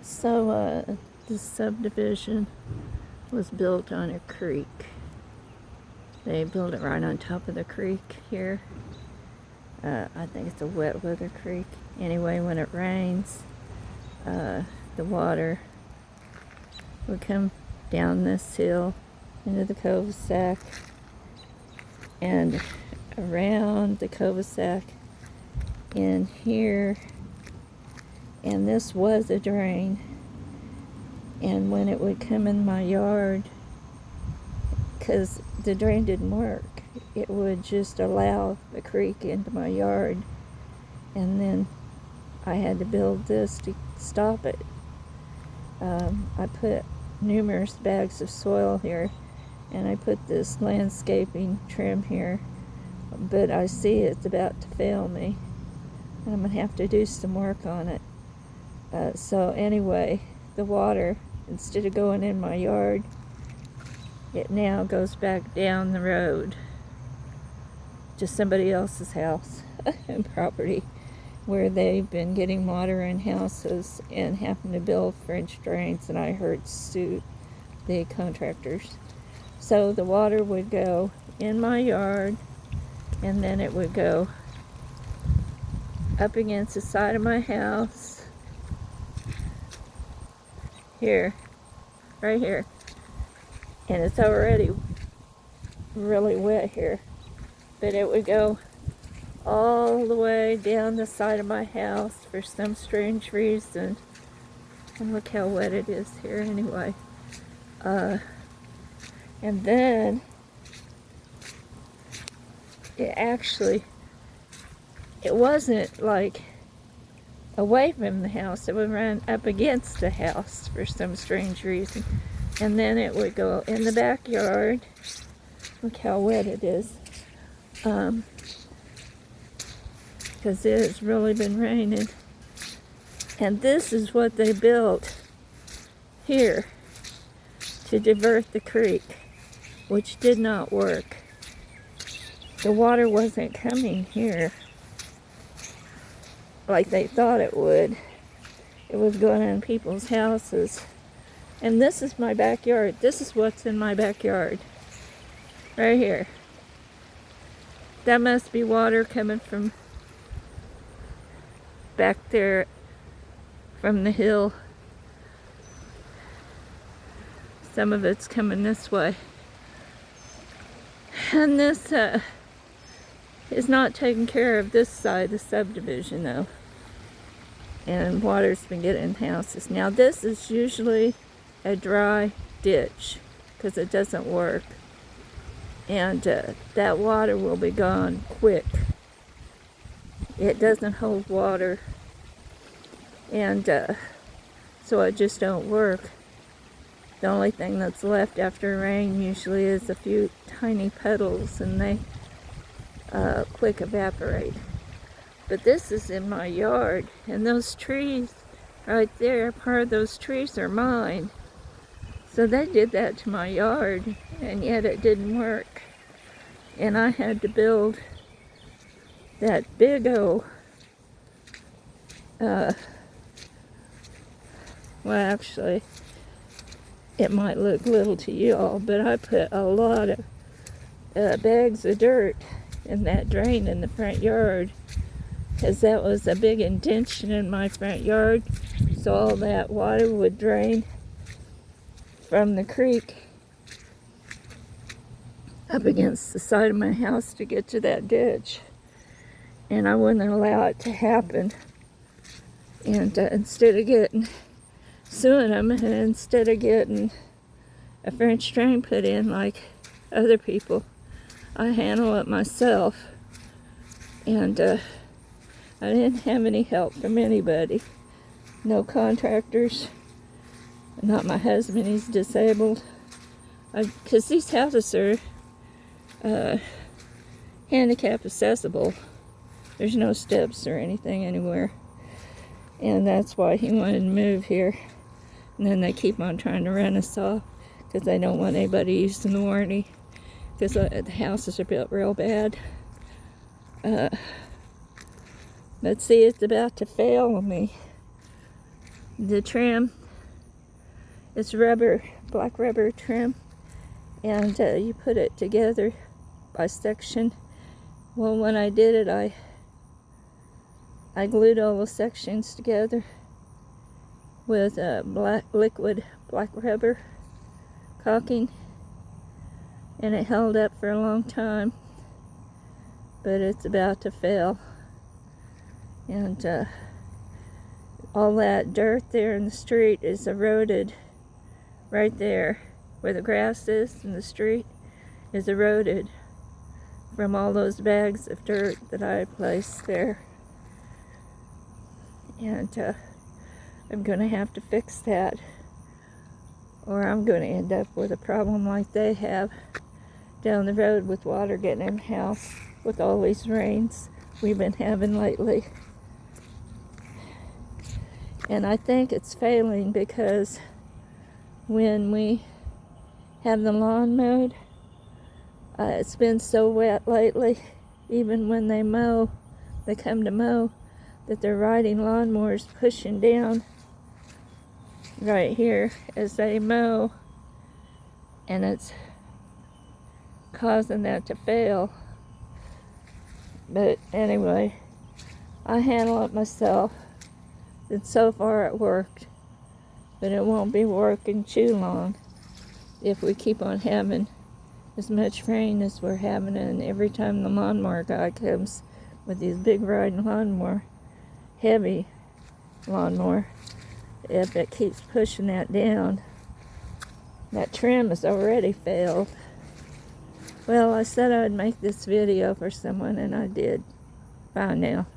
So, this subdivision was built on a creek. They built it right on top of the creek here. I think it's a wet weather creek. Anyway, when it rains, the water would come down this hill into the cul-de-sac and around the cul-de-sac in here. And this was a drain. And when it would come in my yard, because the drain didn't work, it would just allow the creek into my yard. And then I had to build this to stop it. I put numerous bags of soil here, and I put this landscaping trim here, but I see it's about to fail me, and I'm going to have to do some work on it. So anyway, the water, instead of going in my yard, it now goes back down the road to somebody else's house and property, where they've been getting water in houses and having to build French drains, and I heard sue the contractors. So the water would go in my yard, and then it would go up against the side of my house here, right here, and it's already really wet here, but it would go all the way down the side of my house for some strange reason. And look how wet it is here anyway. And then it wasn't like away from the house, it would run up against the house for some strange reason. And then it would go in the backyard. Look how wet it is. Because it has really been raining. And this is what they built here to divert the creek, which did not work. The water wasn't coming here like they thought it would. It was going in people's houses. And this is my backyard. This is what's in my backyard. Right here. That must be water coming from back there from the hill. Some of it's coming this way. And this is not taking care of this side of the subdivision though. And water's been getting in houses. Now this is usually a dry ditch because it doesn't work. And that water will be gone quick. It doesn't hold water, and so it just don't work. The only thing that's left after rain usually is a few tiny puddles, and they quick evaporate. But this is in my yard, and those trees right there, part of those trees are mine. So they did that to my yard, and yet it didn't work. And I had to build that big old, well actually, it might look little to you all, but I put a lot of bags of dirt in that drain in the front yard, because that was a big indention in my front yard, so all that water would drain from the creek up against the side of my house to get to that ditch. And I wouldn't allow it to happen. And instead of suing them, and instead of getting a French drain put in like other people, I handle it myself. And I didn't have any help from anybody. No contractors. Not my husband, he's disabled. Because these houses are handicap accessible. There's no steps or anything anywhere. And that's why he wanted to move here. And then they keep on trying to run us off because they don't want anybody using the warranty. Because the houses are built real bad. But see, it's about to fail on me. The trim, it's rubber, black rubber trim, and you put it together by section. Well, when I did it, I glued all the sections together with liquid black rubber caulking, and it held up for a long time, but it's about to fail. And all that dirt there in the street is eroded. Right there where the grass is in the street is eroded from all those bags of dirt that I placed there. And I'm going to have to fix that, or I'm going to end up with a problem like they have down the road with water getting in the house with all these rains we've been having lately. And I think it's failing because when we have the lawn mowed, it's been so wet lately, even when they come to mow, that they're riding lawnmowers pushing down right here as they mow, and it's causing that to fail. But anyway, I handle it myself, and so far it worked, but it won't be working too long if we keep on having as much rain as we're having. And every time the lawnmower guy comes with these big riding lawnmower, heavy lawnmower, if it keeps pushing that down, that trim has already failed. Well, I said I would make this video for someone, and I did. Bye now.